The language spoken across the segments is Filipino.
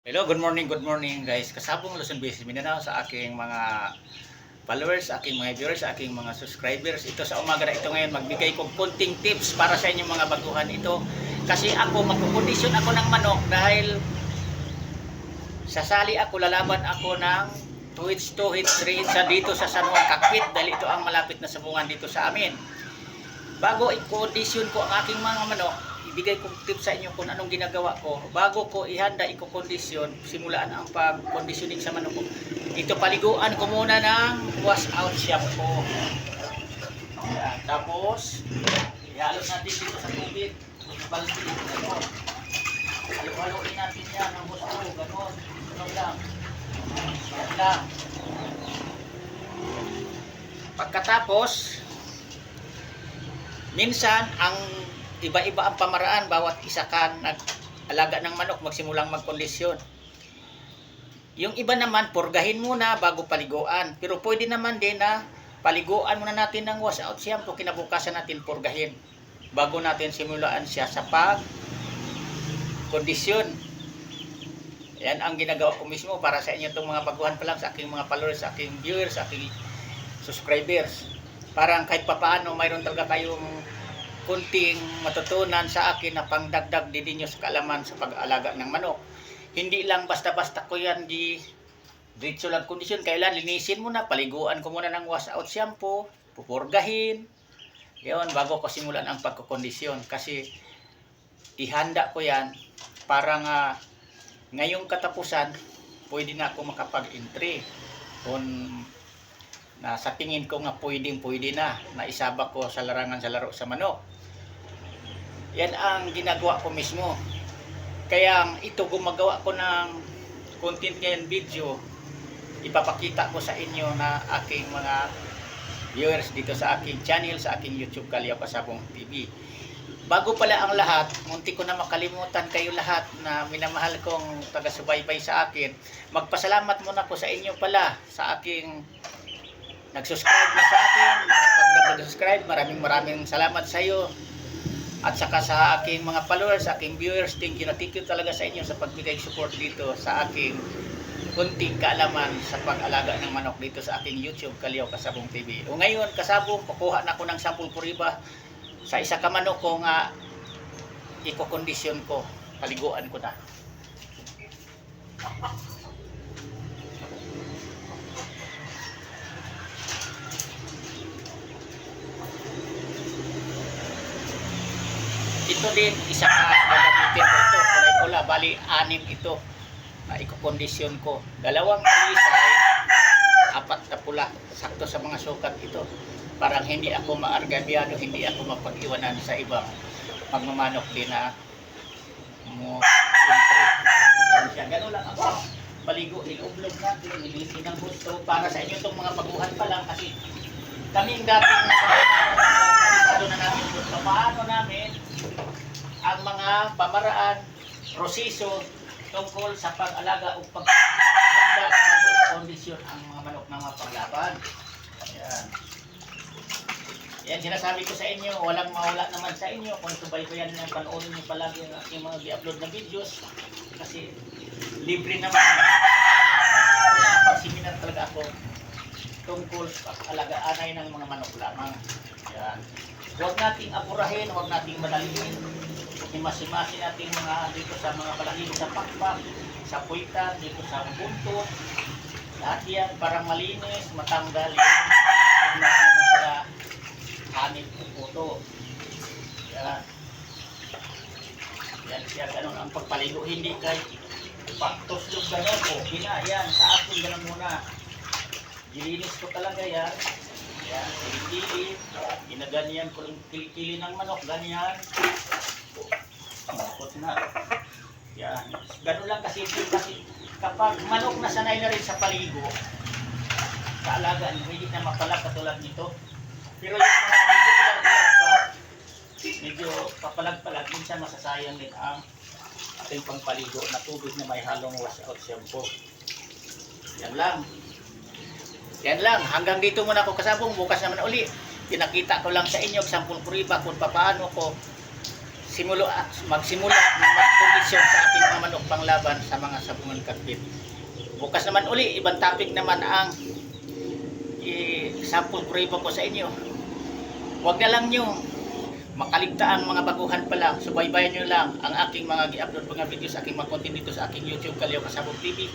Hello, good morning guys. Kasabong Luzon, Visayas, Mindanao sa aking mga followers, aking mga viewers, aking mga subscribers. Ito sa umaga na ito ngayon, magbigay ko konting tips para sa inyong mga baguhan ito. Kasi ako, magkukondisyon ako ng manok dahil sasali ako, lalaban ako ng 2 hits sa dito sa San Juan, Kakpit, dahil ito ang malapit na sabungan dito sa amin. Bago i-kondisyon ko ang aking mga manok, ibigay kong tips sa inyo kung anong ginagawa ko. Bago ko ihanda, i-kondisyon, simulaan ang pag-conditioning sa manok ko. Ito, paliguan ko muna ng wash out shampoo. Yan. Tapos, ihalo natin dito sa tubig. Balde dito, gano'n. Halo-haloin natin yan ng gusto, gano'n. Gano'n lang. Yan lang. Pagkatapos, minsan, ang iba-iba ang pamaraan, bawat isa ka nag-alaga ng manok, magsimulang magkondisyon. Yung iba naman, purgahin muna bago paliguan. Pero pwede naman din na paliguan muna natin ng wash out shampoo, kinabukasan natin purgahin bago natin simulaan siya sa pag-kondisyon. Yan ang ginagawa ko mismo para sa inyo itong mga baguhan pa lang, sa aking mga followers, sa aking viewers, sa aking subscribers. Parang kahit papaano, mayroon talaga kayong kunting matutunan sa akin na pangdagdag din ninyo sa kaalaman sa pag-alaga ng manok. Hindi lang basta-basta ko yan di diretso lang kondisyon. Kailan linisin muna, paliguan ko muna ng wash out shampoo, pupurgahin. Yun, bago ko simulan ang pagkukondisyon. Kasi ihanda ko yan para nga ngayong katapusan, pwede na ako makapag-entry. Kung na sa tingin ko nga pwede na isabak ko sa larangan sa laro sa manok. Yan ang ginagawa ko mismo. Kaya ito, gumagawa ko ng content ngayon, video, ipapakita ko sa inyo na aking mga viewers dito sa aking channel, sa aking YouTube, Kalyaw Kasabong TV. Bago pala ang lahat, munti ko na makalimutan kayo lahat na minamahal kong taga-subaybay sa akin. Magpasalamat muna ko sa inyo pala, sa aking nag-subscribe na sa akin. Pag nag-subscribe, maraming salamat sa iyo. At saka sa aking mga followers, sa aking viewers, thank you talaga sa inyo sa pagbigay support dito sa aking kunting kaalaman sa pag-alaga ng manok dito sa aking YouTube, Kalyaw Kasabong TV. O ngayon, kasabong, kukuha na ako ng sample puriba sa isa ka manok ko nga ikokondisyon ko, paliguan ko na. Ito din, isa ka gagamitin ko ito, kulay pula, bali 6 ito na ikokondisyon ko. 2 kalisay, 4 na pula, sakto sa mga sukat ito. Parang hindi ako maargabyado, hindi ako mapag-iwanan sa ibang pagmamanok din na entry. Gano'n lang ako. Paligo, ilublog natin, ilisin ng gusto. Para sa inyo itong mga baguhan pa lang, kasi kaming dating na namin ito. Paano namin ang mga pamaraan, proseso tungkol sa pag-alaga o pag-handa ng kondisyon ang mga manok ng mga panglaban. Ayan. Yan, sinasabi ko sa inyo, walang mawala naman sa inyo kung subaybayan nyo, panoorin nyo palagi ang aking mga i-upload na videos, kasi libre naman. Pag-seminar talaga ako tungkol sa pag-alaga-anay ng mga manok lamang. Yan. Huwag nating apurahin, huwag nating madaliin. Himasi-masi natin mga dito sa mga balahibo sa pakpak, sa puwitan, dito sa buntot. Lahat yan para malinis, matanggal yung mga hanip o puto. Yan. Yan siya, ganun ang pagpaligo. Hindi kay pagtuslog ganun. Okay na, yan. Sa akin ganun muna. Gilinis ko talaga yan. Yan, kilikili. Ginaganyan ko yung kilikili ng manok. Ganyan. Tapos na. Yan. Ganun lang kasi kapag manok na sanay na rin sa paligo, sa alagaan, hindi na mapalag katulad nito. Pero yung mga medyo papalag-palag, minsan masasayang din ang ating pangpaligo na tubig na may halong wash out shampoo. Yan lang. Yan lang. Hanggang dito muna ako kasabong. Bukas naman uli. Pinakita ko lang sa inyo, sample puriba kung paano ko magsimula na magkondisyon sa ating mga manok panglaban sa mga sabungan kakbit. Bukas naman uli, ibang topic naman ang sample prueba ko sa inyo. Huwag na lang nyo makaligtaan mga baguhan pa lang. Subaybayan nyo lang ang aking mga gi-upload mga videos, aking mga content dito sa aking YouTube Kalyaw Kasabog TV.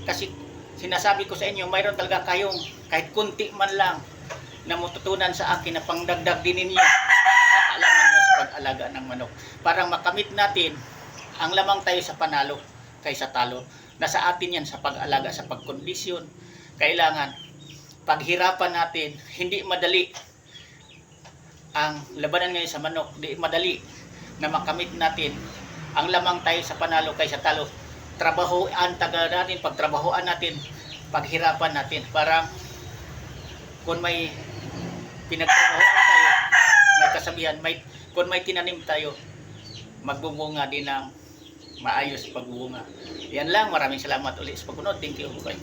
Kasi sinasabi ko sa inyo, mayroon talaga kayong kahit kunti man lang na matutunan sa akin na pangdagdag din ninyo sa kaalaman nyo sa pag-alaga ng manok. Para makamit natin ang lamang tayo sa panalo kaysa talo. Nasa atin yan sa pag-alaga, sa pagkondisyon. Kailangan paghirapan natin, hindi madali ang labanan ngayon sa manok, di madali na makamit natin ang lamang tayo sa panalo kaysa talo. Trabahoan taga natin, pagtrabahoan natin, paghirapan natin para kung may pinagtrabahoan tayo, may kasabihan, kung may tinanim tayo, magbubunga din ng maayos pagbubunga. Yan lang, maraming salamat ulit sa pagpunod. Thank you. Bye.